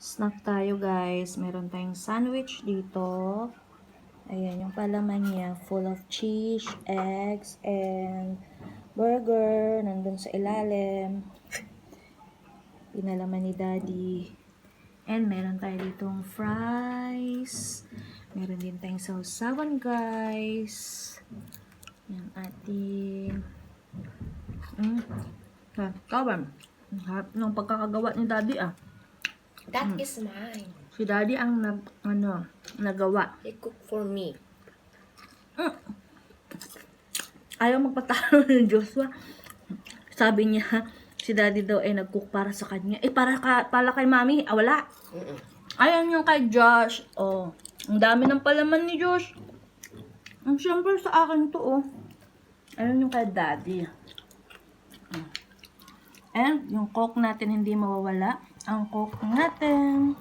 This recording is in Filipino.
Snack tayo guys. Meron tayong sandwich dito. Ayan, yung palaman niya, full of cheese, eggs, and burger. Nandun sa ilalim. Pinalaman ni Daddy. And meron tayo ditong fries. Meron din tayong sausawan guys. Yung ating kawan. Harap ng pagkakagawa ni Daddy That is mine. Si Daddy ang nagawa. They cook for me. Ayaw magpatalo ng Joshua. Sabi niya, si Daddy daw ay nag-cook para sa kanya. Para kay Mami, wala. Ayaw niyo kay Josh. Ang dami ng palaman ni Josh. Ang siyempre sa akin to, Ayaw niyo kay Daddy. And yung coke natin hindi mawawala. Ang coke natin.